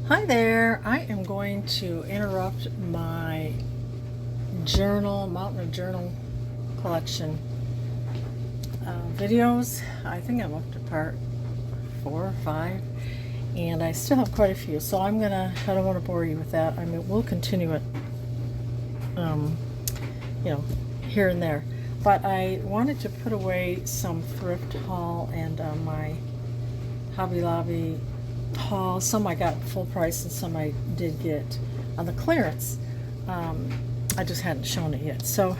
Hi there. I am going to interrupt my Mountain of Journal collection videos. I think I'm up to part 4 or 5, and I still have quite a few. So I don't want to bore you with that. I mean, we'll continue it, here and there. But I wanted to put away some thrift haul and my Hobby Lobby haul. Some I got full price and some I did get on the clearance. I just hadn't shown it yet. So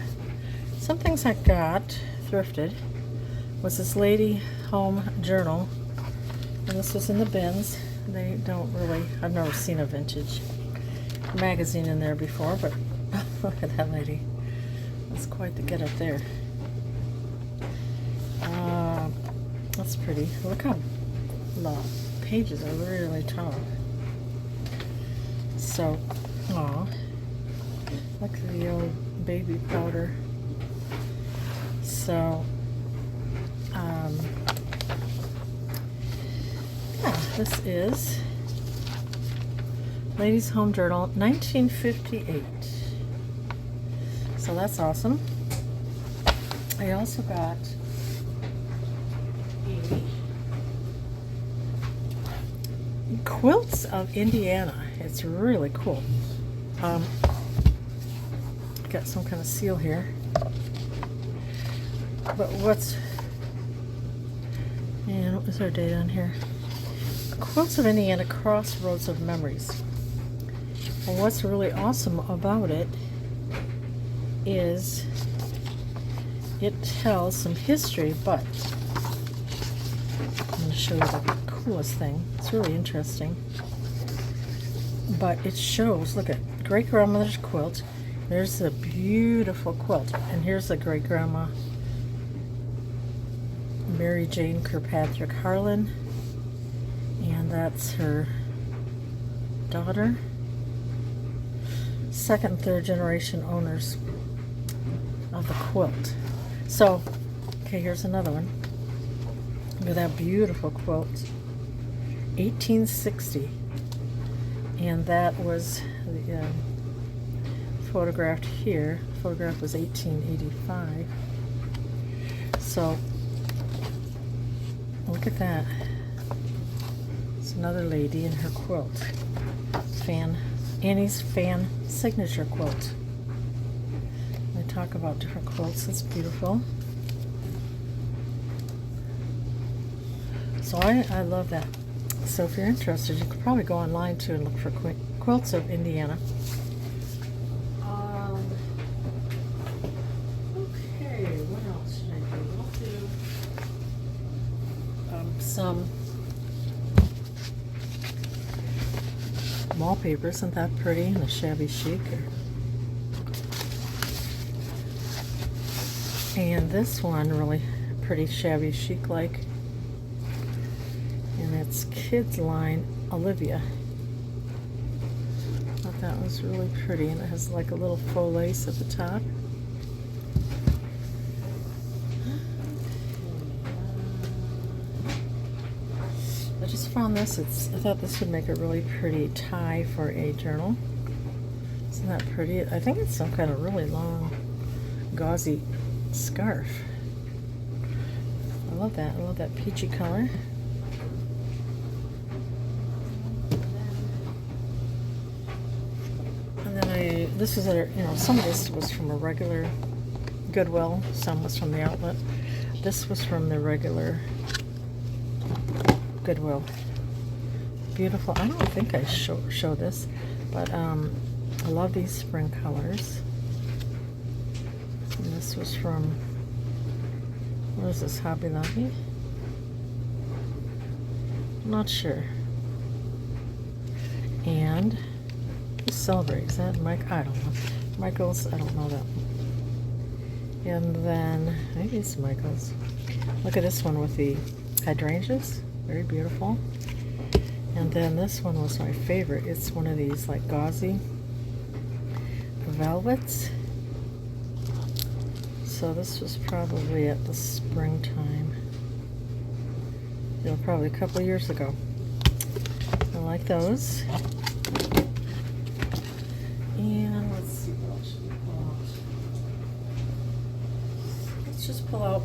some things I got thrifted was this lady home journal, and this was in the bins. They don't really, I've never seen a vintage magazine in there before, but look at that lady. That's quite the get up there. That's pretty. Look how the pages are really tall. So, aw, look at the old baby powder. So, yeah, this is Ladies Home Journal, 1958. So that's awesome. I also got Quilts of Indiana. It's really cool. Got some kind of seal here. But what was our date on here? Quilts of Indiana, Crossroads of Memories. And what's really awesome about it is it tells some history, but I'm going to show you the coolest thing. It's really interesting. But it shows, look at great-grandmother's quilt. There's a beautiful quilt. And here's the great-grandma, Mary Jane Kirkpatrick Harlan. And that's her daughter. Second and third generation owners of the quilt. So, okay, here's another one. Look at that beautiful quilt. 1860. And that was the photographed here. The photograph was 1885. So, look at that. It's another lady in her quilt. Annie's fan signature quilt. I talk about different quilts. It's beautiful. So I love that. So if you're interested, you could probably go online too and look for Quilts of Indiana. Okay, what else should I do? I'll do some wallpaper. Isn't that pretty? And a shabby chic. And this one really pretty shabby chic like. And it's Kids Line Olivia. I thought that was really pretty, and it has like a little faux lace at the top. I just found this. I thought this would make a really pretty tie for a journal. Isn't that pretty? I think it's some kind of really long, gauzy scarf. I love that. I love that peachy color. And then this was some of this was from a regular Goodwill, some was from the outlet. This was from the regular Goodwill. Beautiful. I don't think I show this, but I love these spring colors. And this was from, what is this, Hobby Lobby? I'm not sure. And Celebrate, is that Mike? I don't know. Michael's, I don't know that. And then, maybe it's Michael's. Look at this one with the hydrangeas. Very beautiful. And then this one was my favorite. It's one of these like gauzy velvets. So this was probably at the springtime. Probably a couple years ago. I like those. And let's see what else should we pull out. Let's just pull out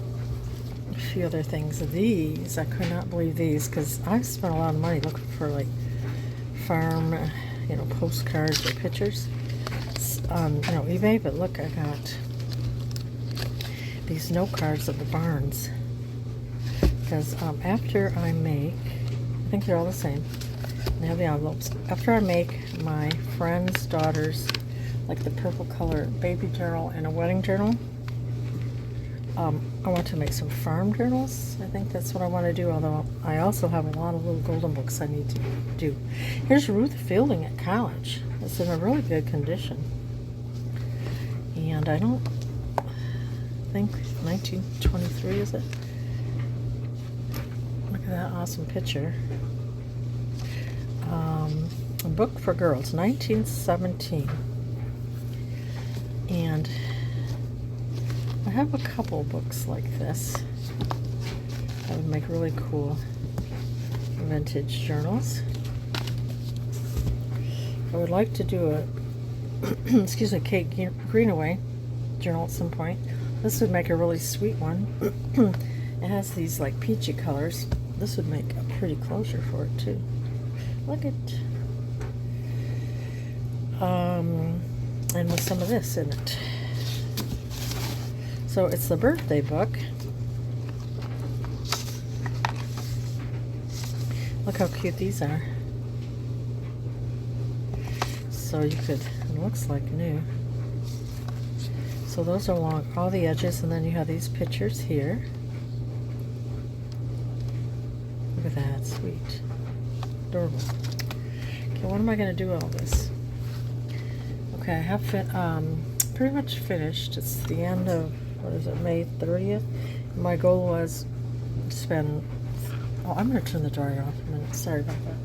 a few other things. These, I could not believe these because I spent a lot of money looking for like farm, postcards or pictures on, eBay. But look, I got these note cards of the barns because after I make, I think they're all the same. They have the envelopes. After I make my friend's daughter's, like the purple color baby journal and a wedding journal, I want to make some farm journals. I think that's what I want to do, although I also have a lot of little golden books I need to do. Here's Ruth Fielding at college. It's in a really good condition. And I don't think 1923, is it? Look at that awesome picture. A book for girls, 1917. And I have a couple books like this that would make really cool vintage journals. I would like to do a excuse me, Kate Greenaway journal at some point. This would make a really sweet one. It has these like peachy colors. This would make a pretty closure for it too. Look at and with some of this in it. So it's the birthday book. Look how cute these are. So you could, it looks like new. So those are along all the edges, and then you have these pictures here. Look at that, sweet. Adorable. Okay, what am I going to do with all this? Okay, I have pretty much finished. It's the end of, what is it, May 30th? My goal was to spend, oh, I'm going to turn the dryer off a minute. Sorry about that.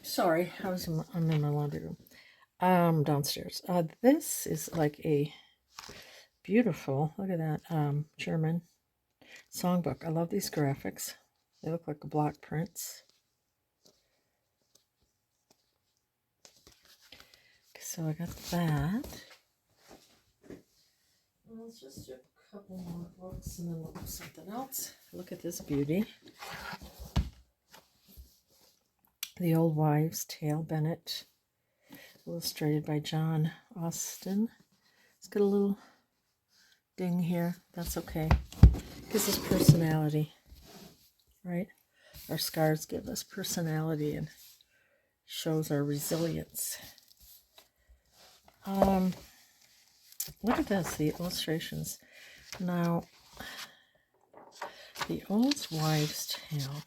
Sorry, I'm in my laundry room. Downstairs. This is like a beautiful, look at that, German songbook. I love these graphics. They look like block prints. So I got that. Let's just do a couple more books and then look at something else. Look at this beauty. The Old Wives' Tale, Bennett, illustrated by John Austin. It's got a little ding here. That's okay. Gives us personality, right? Our scars give us personality and shows our resilience. Look at this, the illustrations. Now, The Old Wives' Tale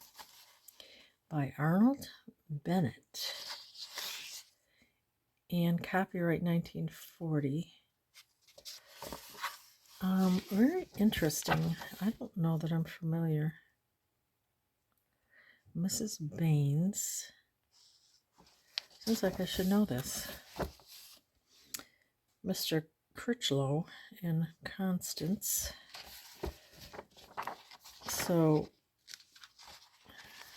by Arnold Bennett, and copyright 1940. Very interesting. I don't know that I'm familiar. Mrs. Baines. Seems like I should know this. Mr. Critchlow and Constance. So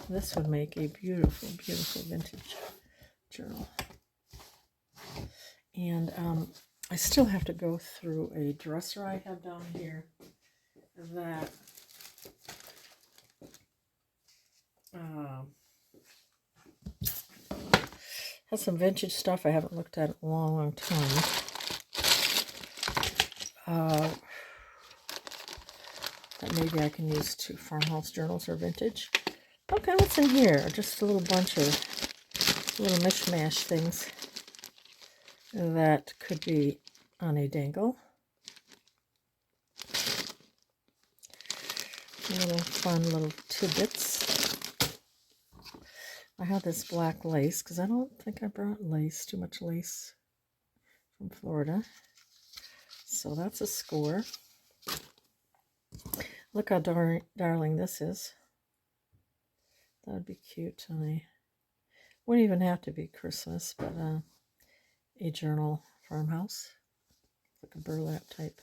this would make a beautiful, beautiful vintage journal. And I still have to go through a dresser I have down here that has some vintage stuff I haven't looked at in a long, long time. That maybe I can use to farmhouse journals or vintage. Okay, what's in here? Just a little bunch of little mishmash things that could be on a dangle. Little fun little tidbits. I have this black lace because I don't think I brought lace, too much lace from Florida. So that's a score. Look how darling this is. That would be cute on a, wouldn't even have to be Christmas, but a journal farmhouse, like a burlap type.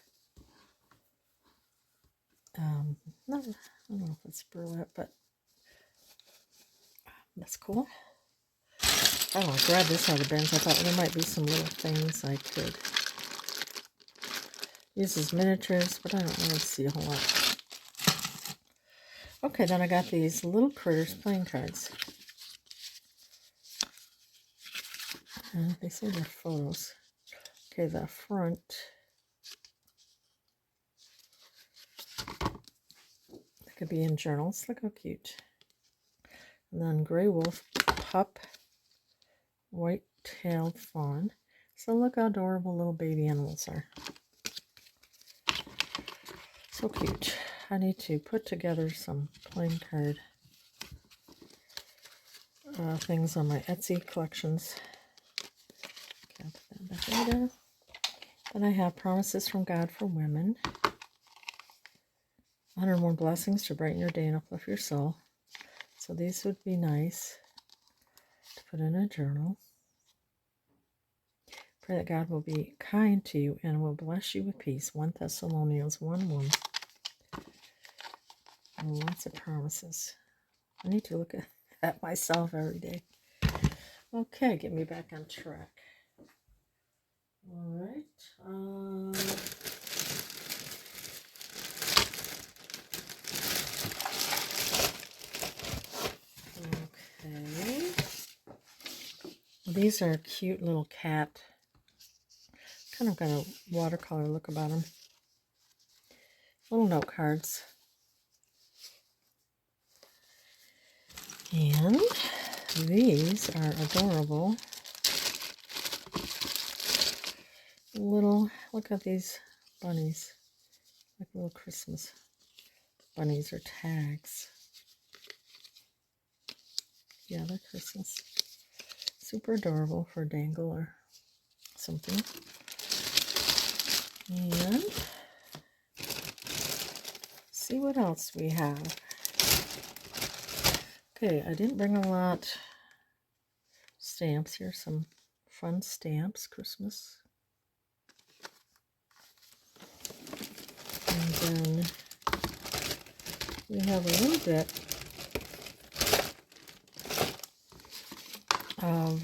I don't know if it's burlap, but that's cool. I don't know, grab this out of the bins. I thought there might be some little things I could use as miniatures, but I don't really see a whole lot. Okay, then I got these little critters playing cards. They say they're photos. Okay, the front. It could be in journals. Look how cute. And then gray wolf, pup, white-tailed fawn. So look how adorable little baby animals are. So cute. I need to put together some playing card things on my Etsy collections. Okay, I'll put that back there. Then I have Promises from God for Women. 101 Blessings to Brighten Your Day and Uplift Your Soul. So these would be nice to put in a journal. Pray that God will be kind to you and will bless you with peace. 1 Thessalonians 1:1. Lots of promises. I need to look at that myself every day. Okay, get me back on track. All right. Okay. These are cute little cat. Kind of got a watercolor look about them. Little note cards. And these are adorable. Little, look at these bunnies. Like little Christmas bunnies or tags. Yeah, they're Christmas. Super adorable for a dangle or something. And see what else we have. Okay, I didn't bring a lot stamps. Here's some fun stamps, Christmas. And then we have a little bit of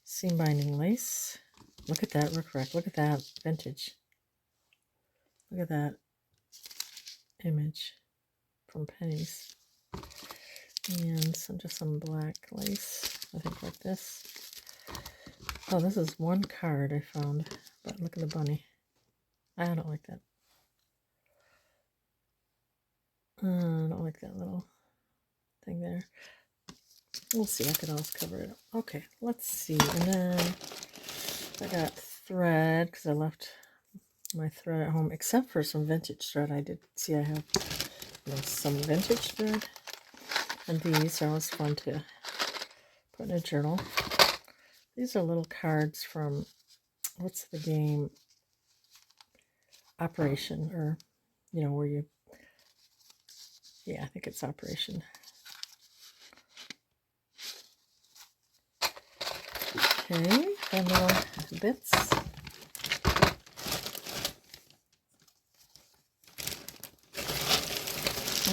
seam binding lace. Look at that, we're correct. Look at that, vintage. Look at that image from Penny's. And some black lace, I think like this. Oh, this is one card I found, but look at the bunny. I don't like that. I don't like that little thing there. We'll see, I could always cover it up. Okay, let's see. And then I got thread, because I left my thread at home, except for some vintage thread. I did see I have some vintage thread. And these are always fun to put in a journal. These are little cards from, what's the game? Operation, or, you know, where you, yeah, I think it's Operation. Okay, and little bits.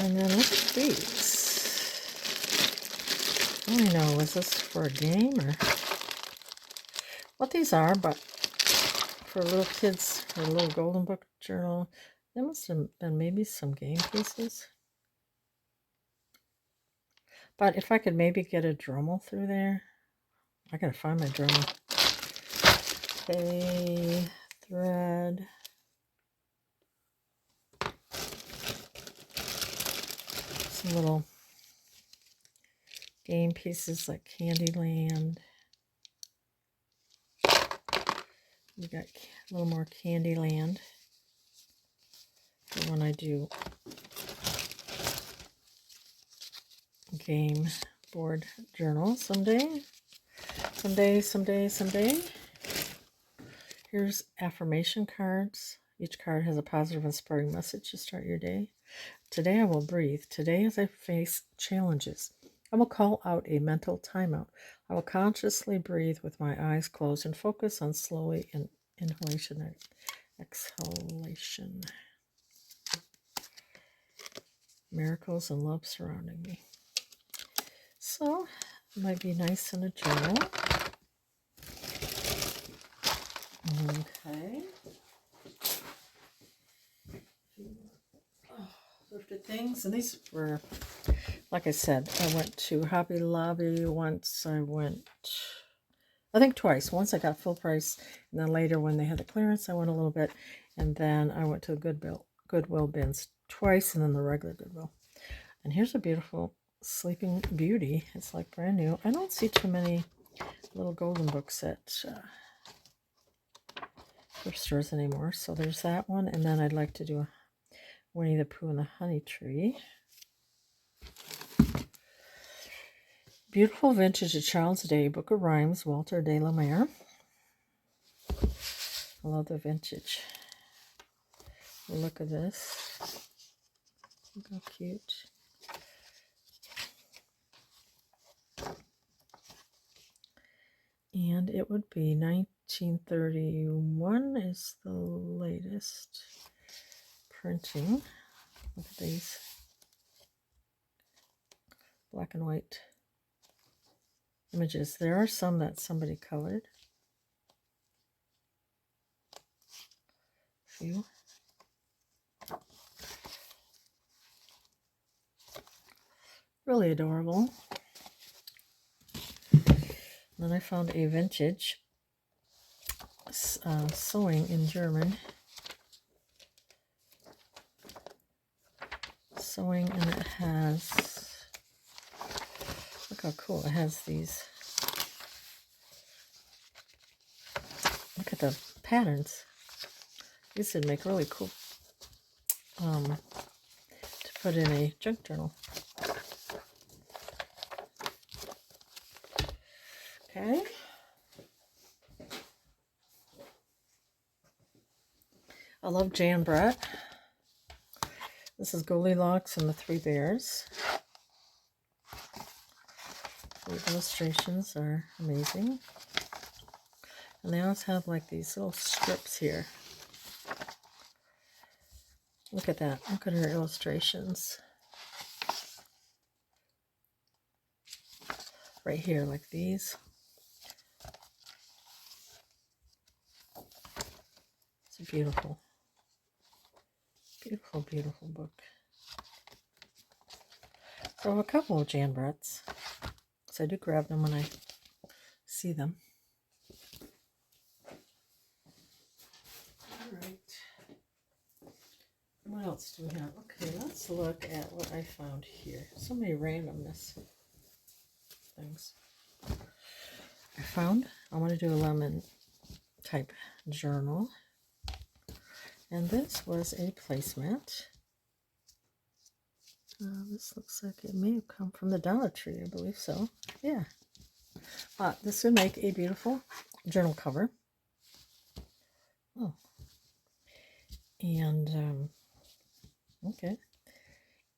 And then look at these. I don't know, is this for a game or what these are, but for little kids, for a little golden book journal, there must have been maybe some game pieces. But if I could maybe get a Dremel through there, I gotta find my Dremel. Okay, thread. Some little game pieces like Candyland. We got a little more Candyland for when I do game board journal someday. Someday. Here's affirmation cards. Each card has a positive, inspiring message to start your day. Today I will breathe. Today as I face challenges, I will call out a mental timeout. I will consciously breathe with my eyes closed and focus on slowly inhalation and exhalation. Miracles and love surrounding me. So, it might be nice in a journal. Okay. Thrifted things. And these were, like I said, I went to Hobby Lobby once. I think twice. Once I got full price, and then later when they had the clearance, I went a little bit. And then I went to the Goodwill bins twice, and then the regular Goodwill. And here's a beautiful Sleeping Beauty. It's like brand new. I don't see too many little golden books at thrift stores anymore. So there's that one. And then I'd like to do a Winnie the Pooh and the Honey Tree. Beautiful Vintage, A Child's Day, Book of Rhymes, Walter de la Mare. I love the vintage. Look at this. Look how cute. And it would be 1931 is the latest printing. Look at these. Black and white images. There are some that somebody colored. A few. Really adorable. Then I found a vintage sewing in German. Sewing, and it has, look how cool, it has these, look at the patterns. These would make really cool to put in a junk journal. Okay. I love Jan Brett. This is Goldilocks and the Three Bears. The illustrations are amazing. And they always have like these little strips here. Look at that. Look at her illustrations. Right here, like these. It's beautiful. Beautiful, beautiful book. So a couple of Jan Bretts. So I do grab them when I see them. Alright. What else do we have? Okay, let's look at what I found here. So many randomness things. I want to do a lemon type journal. And this was a placemat. This looks like it may have come from the Dollar Tree, I believe so. Yeah. This would make a beautiful journal cover. Oh. And, okay.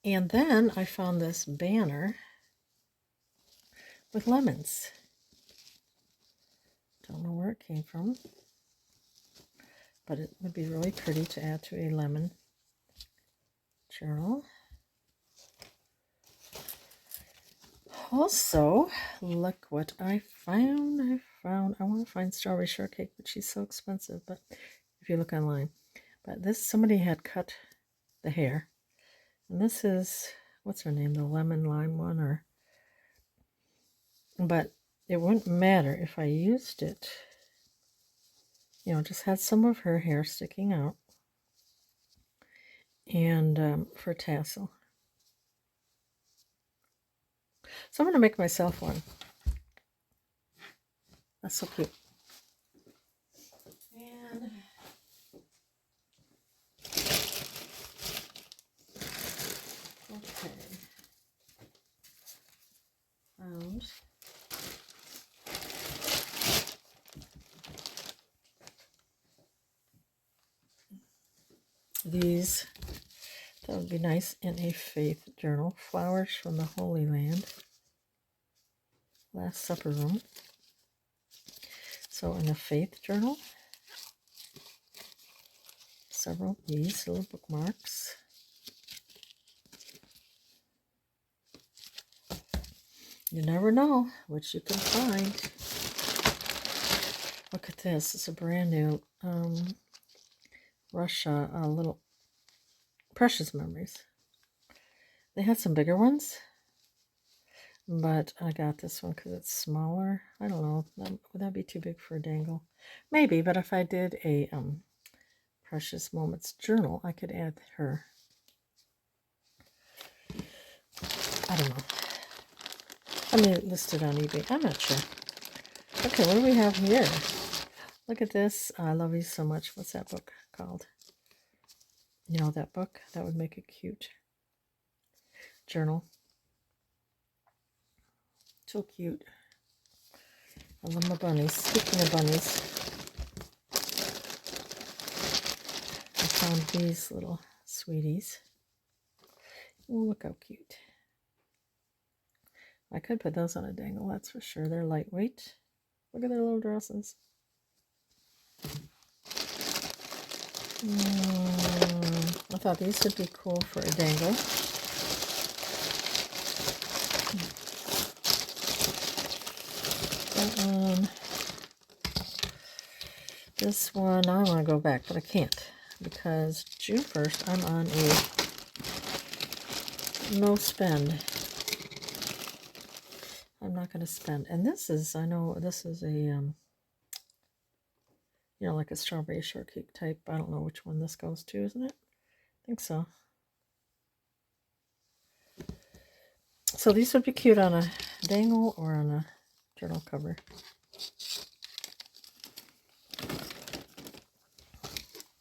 And then I found this banner with lemons. Don't know where it came from. But it would be really pretty to add to a lemon journal. Also, look what I found. I want to find strawberry shortcake, but she's so expensive. But if you look online, but this, somebody had cut the hair, and this is, what's her name, the lemon lime one, or, but it wouldn't matter if I used it. You know, just had some of her hair sticking out, and for tassel. So I'm going to make myself one. That's so cute. And okay. Found these. That would be nice in a faith journal. Flowers from the Holy Land. Last Supper Room. So in a faith journal, several of these little bookmarks. You never know what you can find. Look at this. It's a brand new Russia little Precious Memories. They had some bigger ones, but I got this one because it's smaller. I don't know. Would that be too big for a dangle? Maybe, but if I did a Precious Moments journal, I could add her. I don't know. I mean, listed on eBay. I'm not sure. Okay, what do we have here? Look at this. I love you so much. What's that book called? You know that book? That would make a cute journal. So cute. I love my bunnies. Speaking of bunnies, I found these little sweeties. Oh, look how cute. I could put those on a dangle, that's for sure. They're lightweight. Look at their little dresses. I thought these would be cool for a dangle. This one, I want to go back, but I can't because June 1st I'm on a no spend. I'm not going to spend. And this is, I know this is a, you know, like a strawberry shortcake type. I don't know which one this goes to, isn't it? I think so. So these would be cute on a dangle or on a journal cover.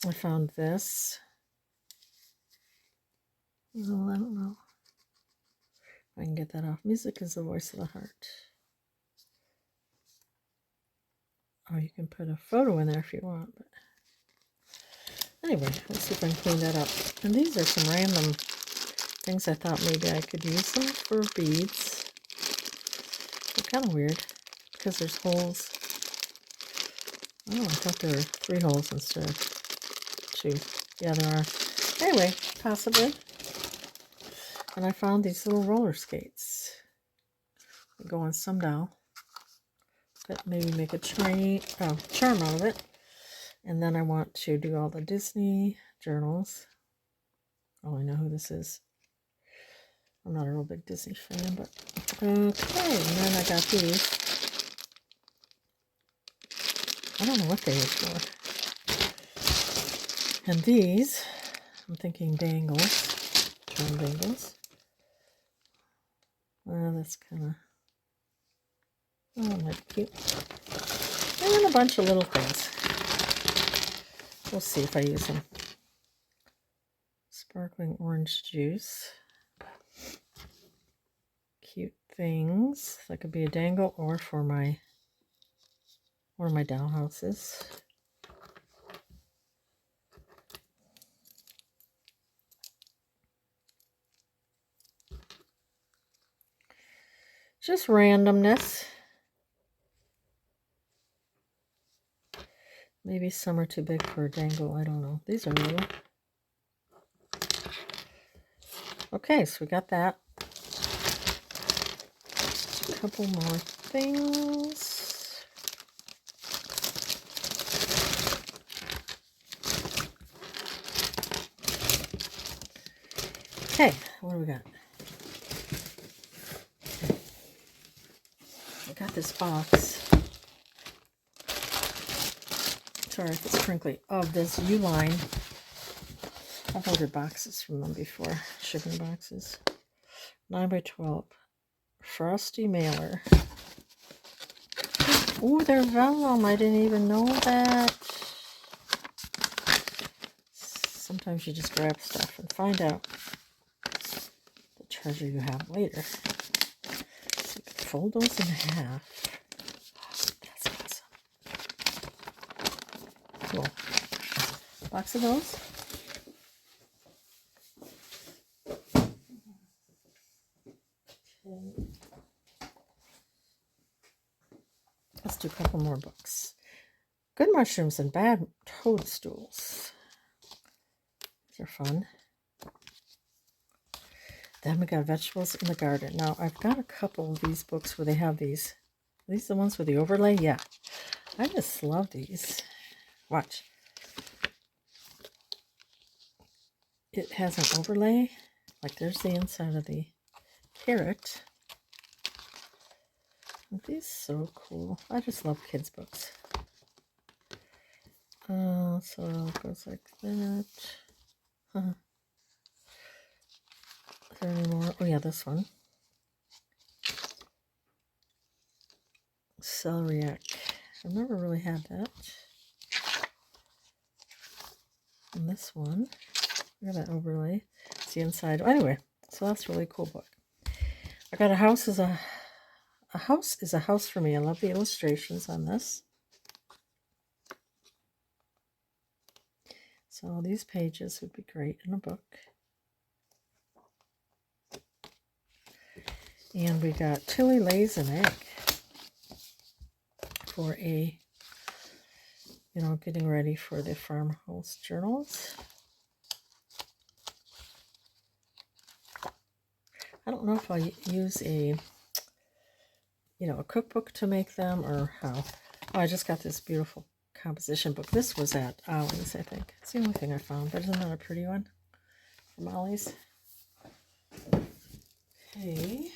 I found this. Oh, I don't know if I can get that off. Music is the voice of the heart. Oh, you can put a photo in there if you want. But anyway, let's see if I can clean that up. And these are some random things I thought maybe I could use them for beads. They're kind of weird because there's holes. Oh, I thought there were 3 holes instead of 2. Yeah, there are. Anyway, possibly. And I found these little roller skates. They go on some doll. But maybe make a charm out of it. And then I want to do all the Disney journals. Oh, I know who this is. I'm not a real big Disney fan, but okay. And then I got these. I don't know what they are for. And these, I'm thinking dangles, charm dangles. Well, that's kind of, oh, that's cute. And a bunch of little things. We'll see if I use them. Sparkling orange juice. Cute things. That could be a dangle or for my doll houses. Just randomness. Maybe some are too big for a dangle. I don't know. These are little. Okay, so we got that. Just a couple more things. Okay, what do we got? I got this box. Sorry if it's crinkly. Of this U-Line. I've ordered boxes from them before. Shipping boxes. 9x12. Frosty mailer. Ooh, they're vellum. I didn't even know that. Sometimes you just grab stuff and find out the treasure you have later. So you can fold those in half. That's awesome. Cool. Box of those. Okay. Let's do a couple more books. Good Mushrooms and Bad Toadstools. These are fun. Then we got Vegetables in the Garden. Now, I've got a couple of these books where they have these. Are these the ones with the overlay? Yeah. I just love these. Watch. It has an overlay. Like, there's the inside of the carrot. Aren't these so cool? I just love kids' books. So it goes like that. Is there any more? Oh yeah, this one. Celeriac. I've never really had that. And this one. Look at that overlay. It's the inside. Anyway, so that's a really cool book. I got A House is a House is a House for Me. I love the illustrations on this. So these pages would be great in a book. And we got Tilly Lays an Egg for a, getting ready for the farmhouse journals. I don't know if I'll use a cookbook to make them or how. Oh, I just got this beautiful composition book. This was at Ollie's, I think. It's the only thing I found, but isn't that a pretty one from Ollie's? Okay.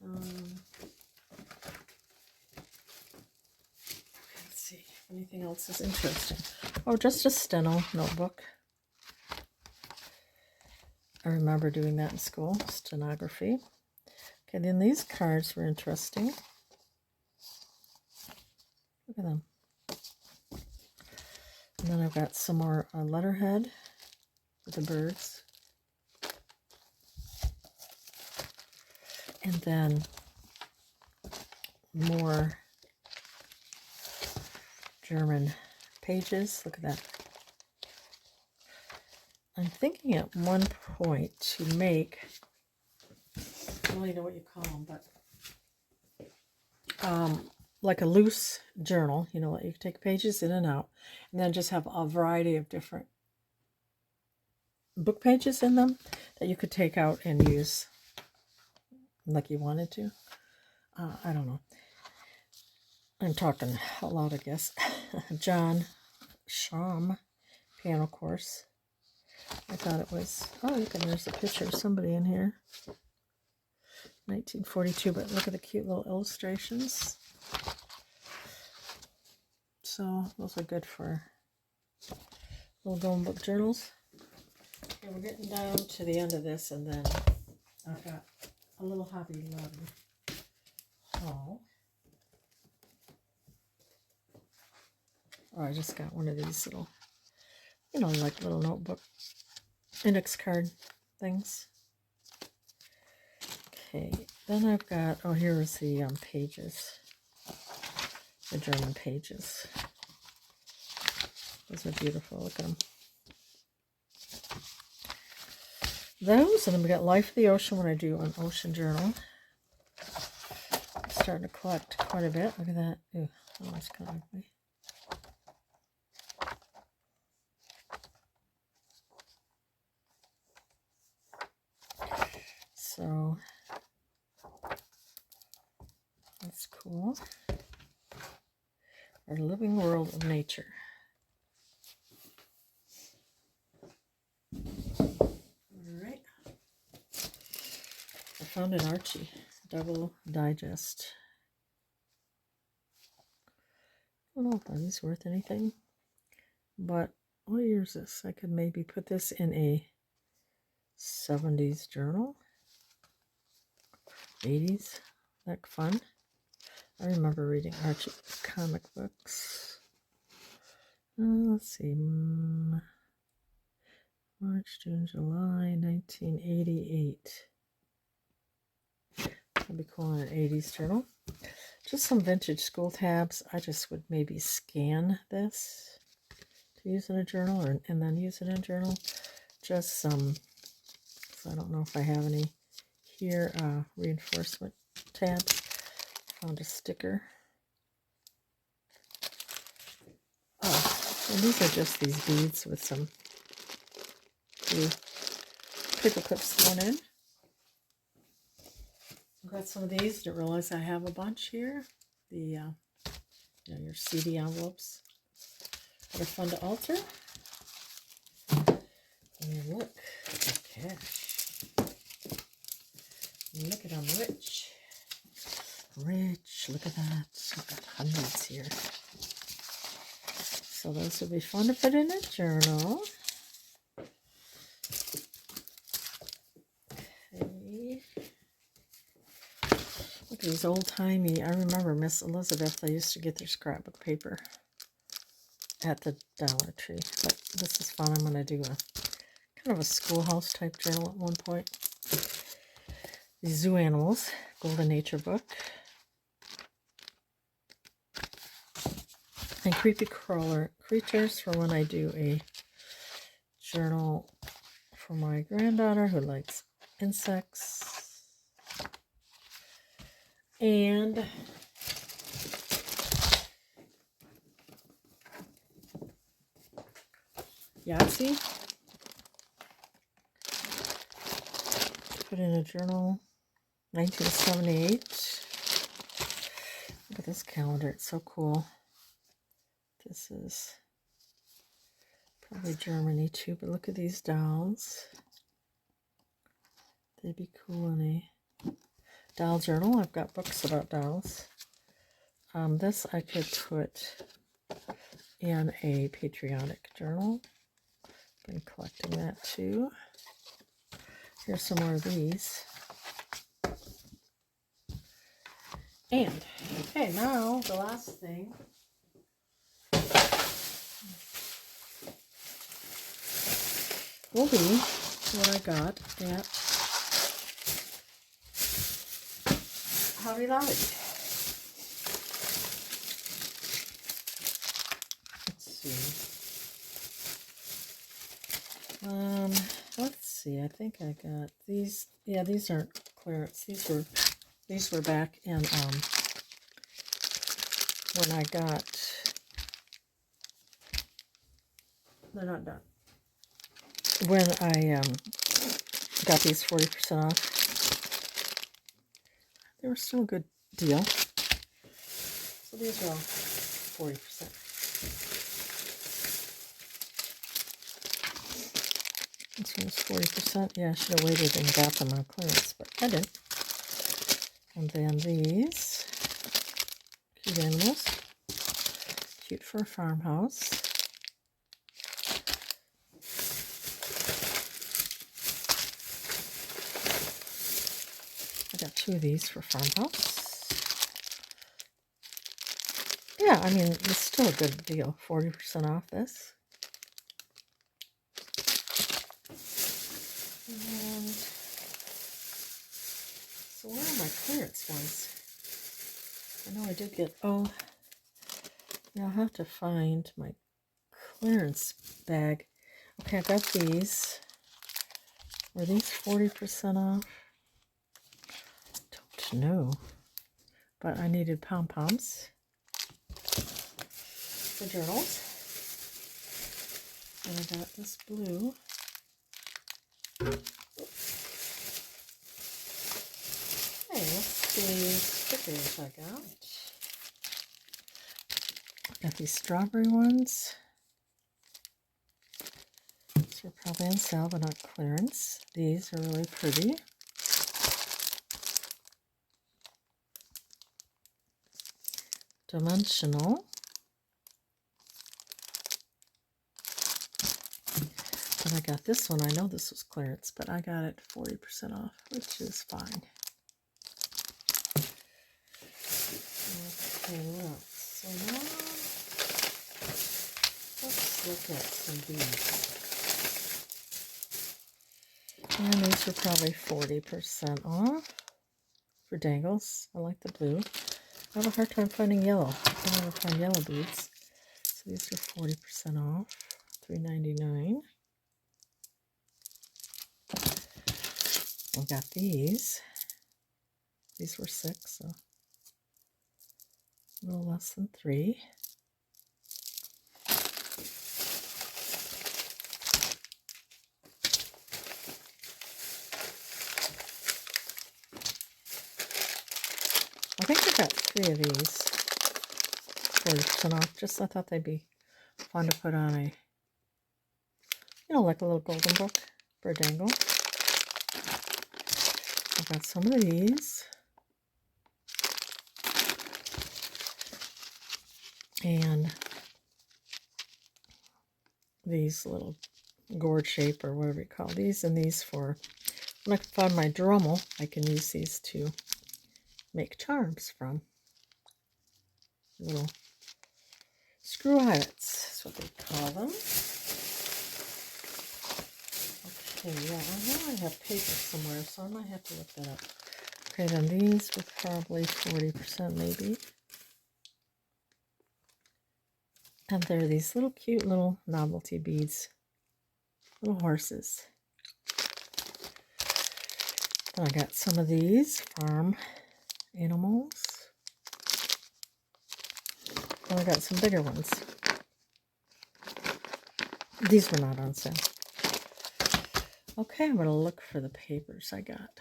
Let's see if anything else is interesting. Oh, just a steno notebook. I remember doing that in school, stenography. Okay, then these cards were interesting. Look at them. And then I've got some more letterhead with the birds. And then more German pages. Look at that. I'm thinking at one point to make, I don't really know what you call them, but like a loose journal, you can take pages in and out, and then just have a variety of different book pages in them that you could take out and use like you wanted to. I don't know. I'm talking out loud, I guess. John Sham piano course. I thought it was, oh, look, and there's a picture of somebody in here. 1942, but look at the cute little illustrations. So those are good for little golden book journals. Okay, we're getting down to the end of this, and then I've got a little Hobby Lobby haul. Oh, I just got one of these little, like little notebook index card things. Okay, then I've got, oh, here's the pages, the German pages. Those are beautiful. Look at them. Those, and then we got Life of the Ocean when I do an ocean journal. I'm starting to collect quite a bit. Look at that. Ooh, oh, that's kind of ugly. So that's cool. Our living world of nature. Alright. I found an Archie double digest. I don't know if these worth anything, but what year is this? I could maybe put this in a 70s journal. 80s. That fun. I remember reading Archie comic books. Let's see. March, June, July, 1988. That'd be cool in an 80s journal. Just some vintage school tabs. I just would maybe scan this to use in a journal, and then use it in a journal. Just some, so I don't know if I have any here, reinforcement tabs. Found a sticker. Oh, and these are just these beads with some blue paper clips thrown in. I've got some of these. Didn't realize I have a bunch here. The your CD envelopes that are fun to alter. And look, the cash. Look at them, rich. Rich, look at that. I've got hundreds here. So those will be fun to put in a journal. Okay. Look at these old-timey. I remember Miss Elizabeth, they used to get their scrapbook paper at the Dollar Tree. But this is fun. I'm going to do a kind of a schoolhouse type journal at one point. These zoo animals, Golden Nature book. And creepy crawler creatures for when I do a journal for my granddaughter who likes insects. And Yahtzee. Put in a journal, 1978. Look at this calendar, it's so cool. This is probably Germany too, but look at these dolls. They'd be cool in a doll journal. I've got books about dolls. This I could put in a patriotic journal. Been collecting that too. Here's some more of these. And, okay, now the last thing. Will be what I got at Hobby Lobby. Let's see. I think I got these. Yeah, these aren't clearance. These were back in when I got. They're not done. When I got these 40% off, they were still a good deal. So these are all 40%. This one was 40%. Yeah, I should have waited and got them on clearance, but I didn't. And then these cute animals, cute for a farmhouse. I got 2 of these for farmhouse. Yeah, I mean, it's still a good deal. 40% off this. And so where are my clearance ones? I know I did get, yeah, I'll have to find my clearance bag. Okay, I got these. Were these 40% off? Don't know. But I needed pom-poms for journals. And I got this blue. Okay, let's see stickers I got. Got these strawberry ones. These are probably on sale, but not clearance. These are really pretty. Dimensional. And I got this one. I know this was clearance, but I got it 40% off, which is fine. Okay, look. So now let's look at some beads. And these are probably 40% off for dangles. I like the blue. I have a hard time finding yellow. I never find yellow beads. So these are 40% off, $3.99. I got these. These were 6, so a little less than 3. I think I got 3 of these 40% off. Just I thought they'd be fun to put on a, like a little golden book for a dangle. I got some of these. And these little gourd shape or whatever you call these, and these for when I find my Dremel, I can use these to make charms from. Little screw eyelets, that's what they call them. Okay, yeah, I know I have paper somewhere, so I might have to look that up. Okay, then these were probably 40% maybe. And they're these little cute little novelty beads. Little horses. Then I got some of these farm animals. And I got some bigger ones. These were not on sale. Okay, I'm going to look for the papers I got.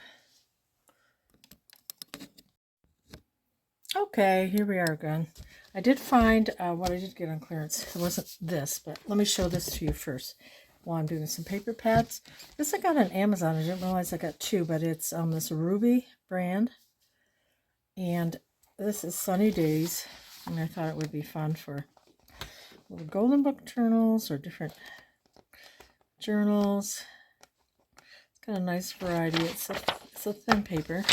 Okay, here we are again. I did find what I did get on clearance. It wasn't this, but let me show this to you first while I'm doing some paper pads. This I got on Amazon. I didn't realize I got 2, but it's this Ruby brand. And this is Sunny Days. And I thought it would be fun for little golden book journals or different journals. It's got a nice variety. It's a thin paper.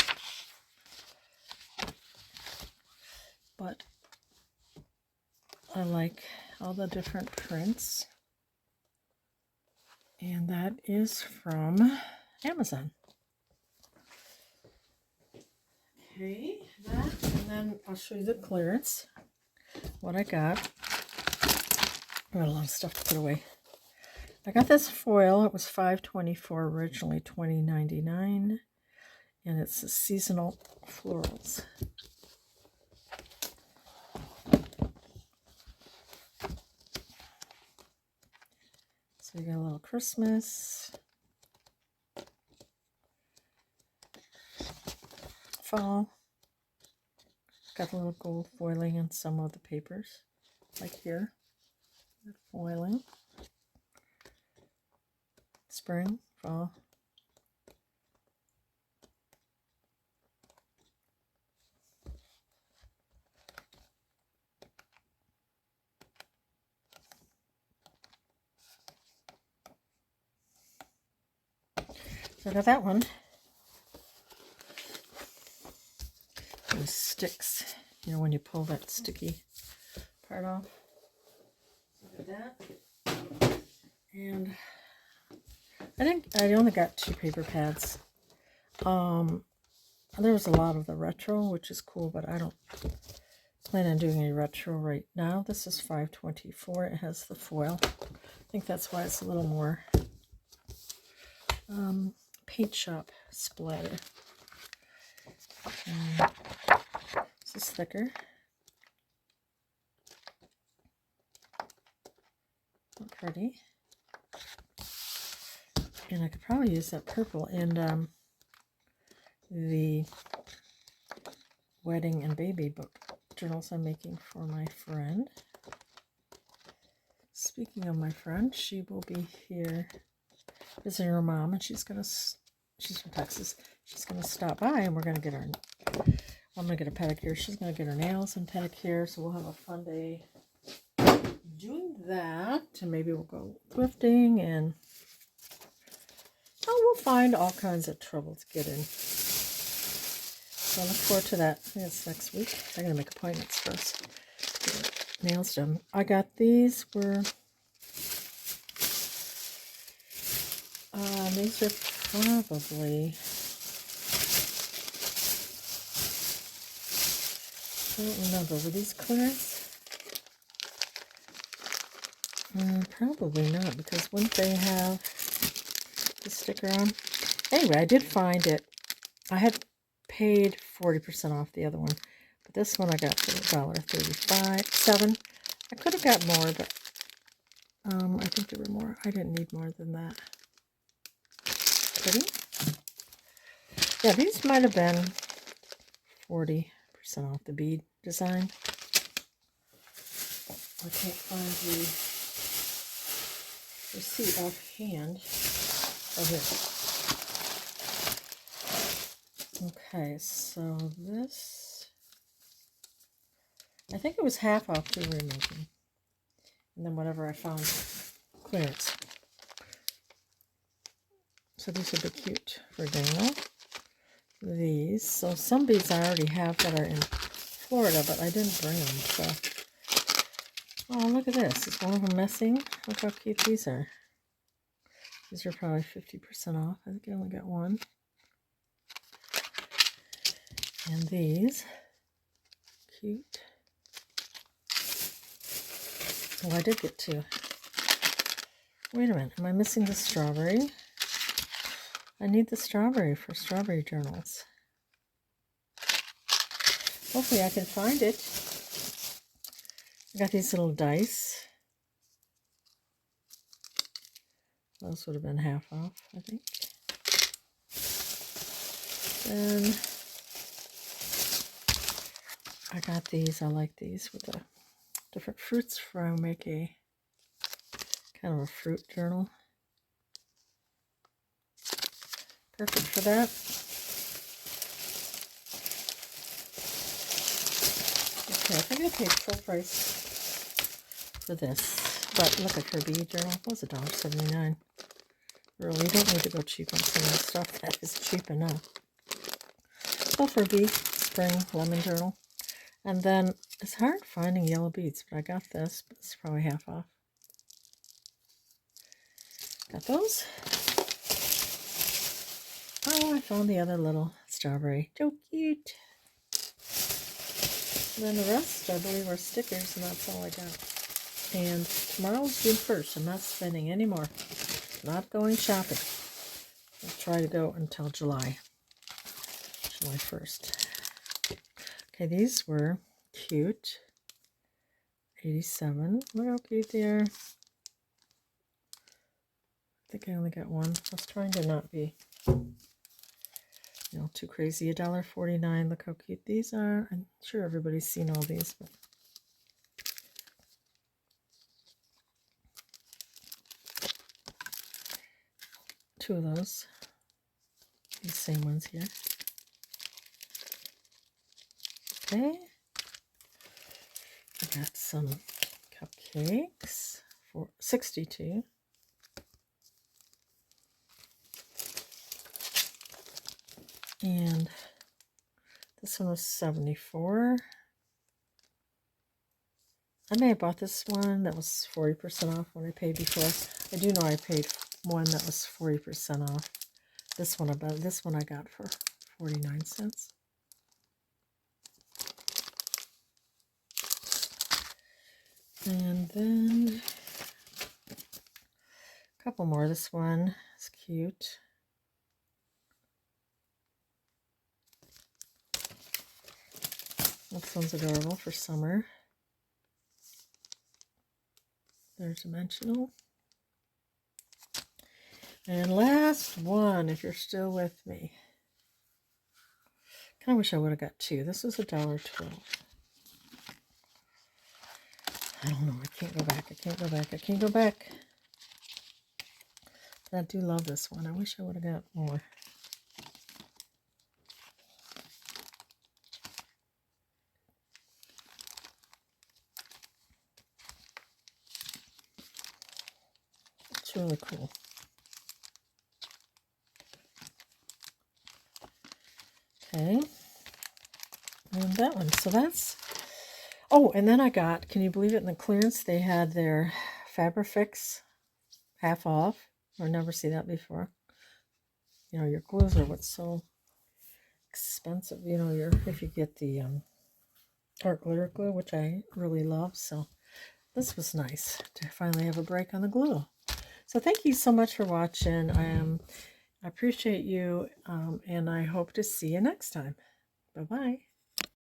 But I like all the different prints. And that is from Amazon. Okay, that, and then I'll show you the clearance. What I got. I got a lot of stuff to put away. I got this foil. It was $5.24 originally, $20.99, and it's the seasonal florals. So you got a little Christmas, fall. Got a little gold foiling in some of the papers, like here. Foiling. Spring, fall. So I got that one. Those sticks, when you pull that sticky part off. So I got that. And I only got 2 paper pads. There was a lot of the retro, which is cool, but I don't plan on doing any retro right now. This is $5.24. It has the foil. I think that's why it's a little more paint shop splatter. This is thicker. Pretty. And I could probably use that purple in the wedding and baby book journals I'm making for my friend. Speaking of my friend, she will be here visiting her mom, and she's from Texas. She's gonna stop by, and we're gonna get her. I'm gonna get a pedicure. She's gonna get her nails and pedicure, so we'll have a fun day doing that. And maybe we'll go thrifting, and we'll find all kinds of trouble to get in. So I look forward to that. I think it's next week. I'm gonna make appointments first. Get nails done. I got these. These are probably, I don't remember, were these clearance? Probably not, because wouldn't they have the sticker on? Anyway, I did find it. I had paid 40% off the other one, but this one I got for $1.37. I could have got more, but I think there were more. I didn't need more than that. Pretty. Yeah, these might have been 40% 50% off the bead design. I can't find the receipt offhand. Oh, here. Okay, so this, I think it was half off jewelry making. And then whatever I found clearance. So these would be cute for Daniel. These, so some beads I already have that are in Florida, but I didn't bring them, so. Oh, look at this. Is one of them missing? Look how cute these are. These are probably 50% off. I think I only got one. And these, cute. Oh, I did get two. Wait a minute, am I missing the strawberry? I need the strawberry for strawberry journals. Hopefully I can find it. I got these little dice. Those would have been half off, I think. Then I got these. I like these with the different fruits for I make a kind of a fruit journal. Perfect for that. Okay, I think I paid full price for this. But look at her bead journal. It was $1.79. Really, you don't need to go cheap on some of the stuff that is cheap enough. So for B, spring lemon journal. And then it's hard finding yellow beads, but I got this, but it's probably half off. Got those. Oh, I found the other little strawberry. So cute. And then the rest, I believe, are stickers, and that's all I got. And tomorrow's June 1st. I'm not spending any more. Not going shopping. I'll try to go until July 1st. Okay, these were cute. 87. Look how cute they are. I think I only got one. I was trying to not be, too crazy. $1.49. Look how cute these are. I'm sure everybody's seen all these, but two of those. These same ones here. Okay. I got some cupcakes for 62. And this one was 74. I may have bought this one that was 40% off when I paid before. I do know I paid one that was 40% off. This one I got for 49 cents. And then a couple more. This one is cute. This one's adorable for summer. They're dimensional. And last one, if you're still with me. Kind of wish I would have got two. This was $1.12. I don't know. I can't go back. I can't go back. I can't go back. But I do love this one. I wish I would have got more. It's really cool. Okay. And that one. So that's... Oh, and then I got, can you believe it, in the clearance, they had their Fabrifix half off. I've never seen that before. Your glues are what's so expensive. If you get the art glitter glue, which I really love. So this was nice to finally have a break on the glue. So thank you so much for watching. I appreciate you, and I hope to see you next time. Bye-bye.